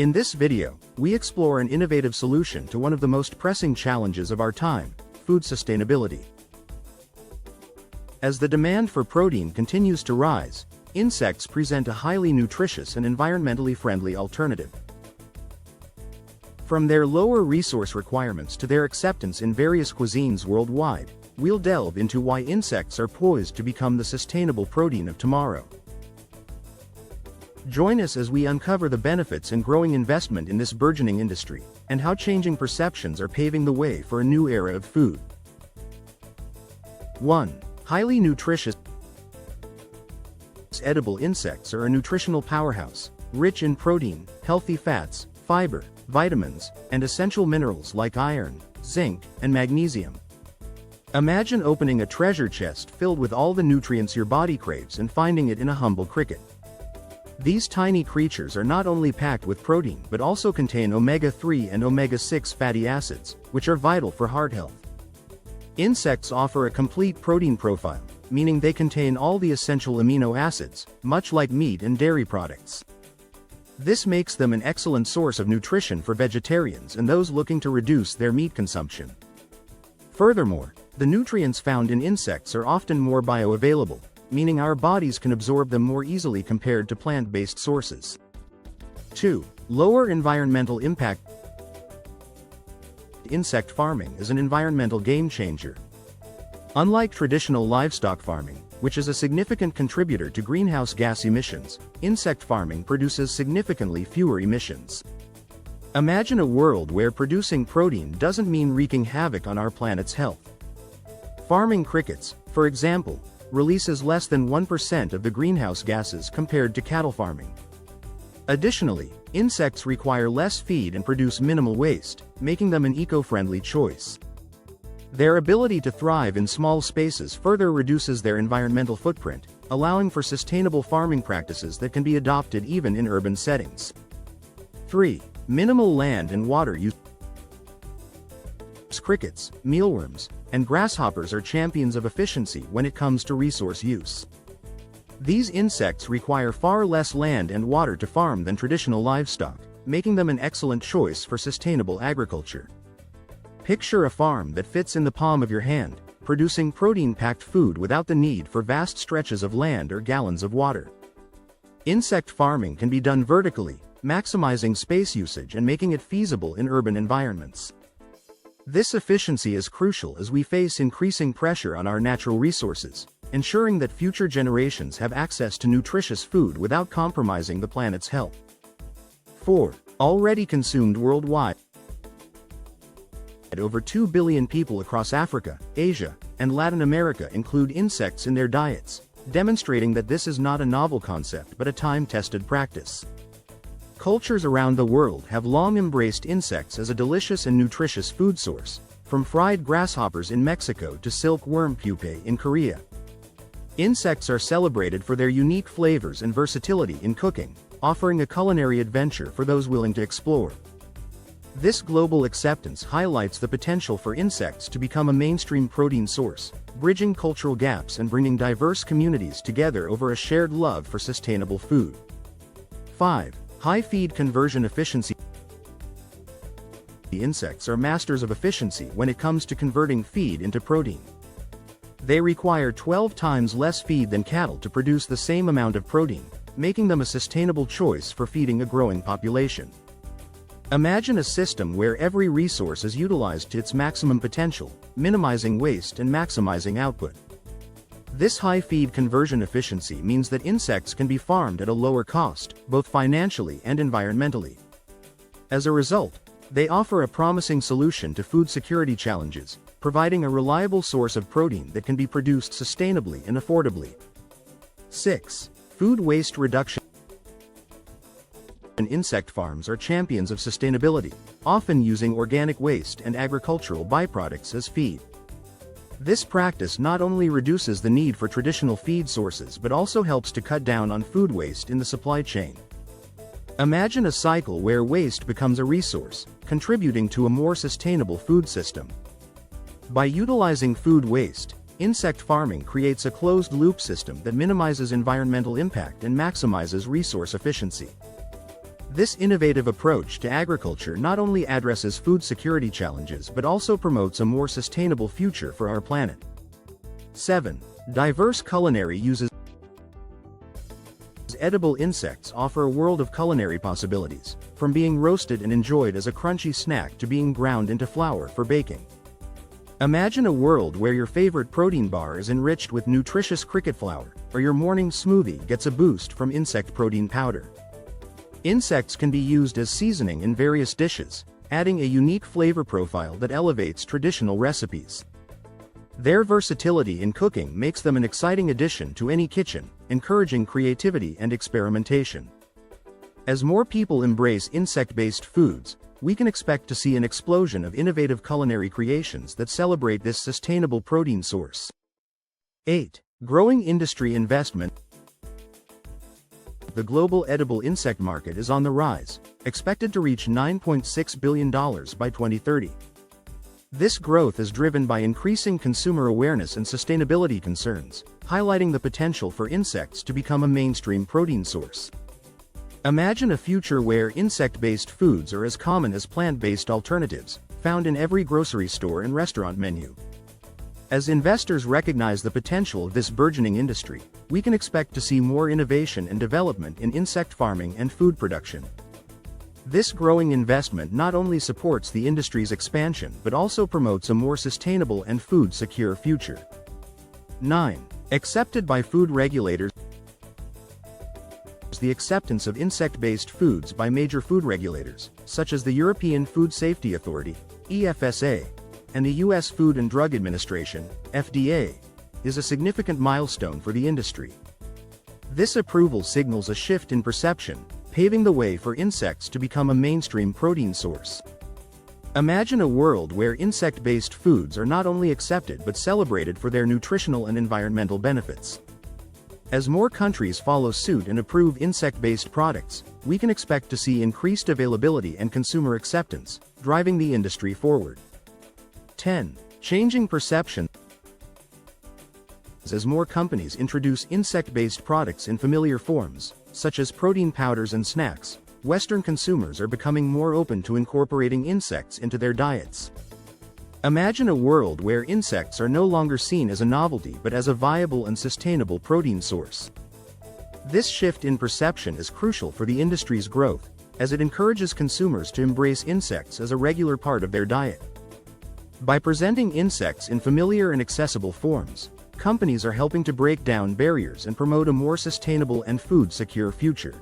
In this video, we explore an innovative solution to one of the most pressing challenges of our time: food sustainability. As the demand for protein continues to rise, insects present a highly nutritious and environmentally friendly alternative. From their lower resource requirements to their acceptance in various cuisines worldwide, we'll delve into why insects are poised to become the sustainable protein of tomorrow. Join us as we uncover the benefits and growing investment in this burgeoning industry, and how changing perceptions are paving the way for a new era of food. 1. Highly nutritious. Edible insects are a nutritional powerhouse, rich in protein, healthy fats, fiber, vitamins, and essential minerals like iron, zinc, and magnesium. Imagine opening a treasure chest filled with all the nutrients your body craves and finding it in a humble cricket. These tiny creatures are not only packed with protein but also contain omega-3 and omega-6 fatty acids, which are vital for heart health. Insects offer a complete protein profile, meaning they contain all the essential amino acids, much like meat and dairy products. This makes them an excellent source of nutrition for vegetarians and those looking to reduce their meat consumption. Furthermore, the nutrients found in insects are often more bioavailable, meaning our bodies can absorb them more easily compared to plant-based sources. 2. Lower environmental impact. Insect farming is an environmental game-changer. Unlike traditional livestock farming, which is a significant contributor to greenhouse gas emissions, insect farming produces significantly fewer emissions. Imagine a world where producing protein doesn't mean wreaking havoc on our planet's health. Farming crickets, for example, releases less than 1% of the greenhouse gases compared to cattle farming. Additionally, insects require less feed and produce minimal waste, making them an eco-friendly choice. Their ability to thrive in small spaces further reduces their environmental footprint, allowing for sustainable farming practices that can be adopted even in urban settings. 3. Minimal land and water use. Crickets, mealworms, and grasshoppers are champions of efficiency when it comes to resource use. These insects require far less land and water to farm than traditional livestock, making them an excellent choice for sustainable agriculture. Picture a farm that fits in the palm of your hand, producing protein-packed food without the need for vast stretches of land or gallons of water. Insect farming can be done vertically, maximizing space usage and making it feasible in urban environments. This efficiency is crucial as we face increasing pressure on our natural resources, ensuring that future generations have access to nutritious food without compromising the planet's health. 4. Already consumed worldwide. Over 2 billion people across Africa, Asia, and Latin America include insects in their diets, demonstrating that this is not a novel concept but a time-tested practice. Cultures around the world have long embraced insects as a delicious and nutritious food source, from fried grasshoppers in Mexico to silkworm pupae in Korea. Insects are celebrated for their unique flavors and versatility in cooking, offering a culinary adventure for those willing to explore. This global acceptance highlights the potential for insects to become a mainstream protein source, bridging cultural gaps and bringing diverse communities together over a shared love for sustainable food. 5. High feed conversion efficiency. The insects are masters of efficiency when it comes to converting feed into protein. They require 12 times less feed than cattle to produce the same amount of protein, making them a sustainable choice for feeding a growing population. Imagine a system where every resource is utilized to its maximum potential, minimizing waste and maximizing output. This high feed conversion efficiency means that insects can be farmed at a lower cost, both financially and environmentally. As a result, they offer a promising solution to food security challenges, providing a reliable source of protein that can be produced sustainably and affordably. 6. Food waste reduction. Insect farms are champions of sustainability, often using organic waste and agricultural byproducts as feed. This practice not only reduces the need for traditional feed sources but also helps to cut down on food waste in the supply chain. Imagine a cycle where waste becomes a resource, contributing to a more sustainable food system. By utilizing food waste, insect farming creates a closed-loop system that minimizes environmental impact and maximizes resource efficiency. This innovative approach to agriculture not only addresses food security challenges but also promotes a more sustainable future for our planet. 7. Diverse culinary uses. Edible insects offer a world of culinary possibilities, from being roasted and enjoyed as a crunchy snack to being ground into flour for baking. Imagine a world where your favorite protein bar is enriched with nutritious cricket flour, or your morning smoothie gets a boost from insect protein powder. Insects can be used as seasoning in various dishes, adding a unique flavor profile that elevates traditional recipes. Their versatility in cooking makes them an exciting addition to any kitchen, encouraging creativity and experimentation. As more people embrace insect-based foods, we can expect to see an explosion of innovative culinary creations that celebrate this sustainable protein source. 8. Growing industry investment. The global edible insect market is on the rise, expected to reach $9.6 billion by 2030. This growth is driven by increasing consumer awareness and sustainability concerns, highlighting the potential for insects to become a mainstream protein source. Imagine a future where insect-based foods are as common as plant-based alternatives, found in every grocery store and restaurant menu. As investors recognize the potential of this burgeoning industry, we can expect to see more innovation and development in insect farming and food production. This growing investment not only supports the industry's expansion but also promotes a more sustainable and food-secure future. 9. Accepted by food regulators. The acceptance of insect-based foods by major food regulators, such as the European Food Safety Authority, EFSA, and the U.S. Food and Drug Administration, FDA, is a significant milestone for the industry. This approval signals a shift in perception, paving the way for insects to become a mainstream protein source. Imagine a world where insect-based foods are not only accepted but celebrated for their nutritional and environmental benefits. As more countries follow suit and approve insect-based products, we can expect to see increased availability and consumer acceptance, driving the industry forward. 10. Changing perception. As more companies introduce insect-based products in familiar forms, such as protein powders and snacks, Western consumers are becoming more open to incorporating insects into their diets. Imagine a world where insects are no longer seen as a novelty but as a viable and sustainable protein source. This shift in perception is crucial for the industry's growth, as it encourages consumers to embrace insects as a regular part of their diet. By presenting insects in familiar and accessible forms, companies are helping to break down barriers and promote a more sustainable and food-secure future.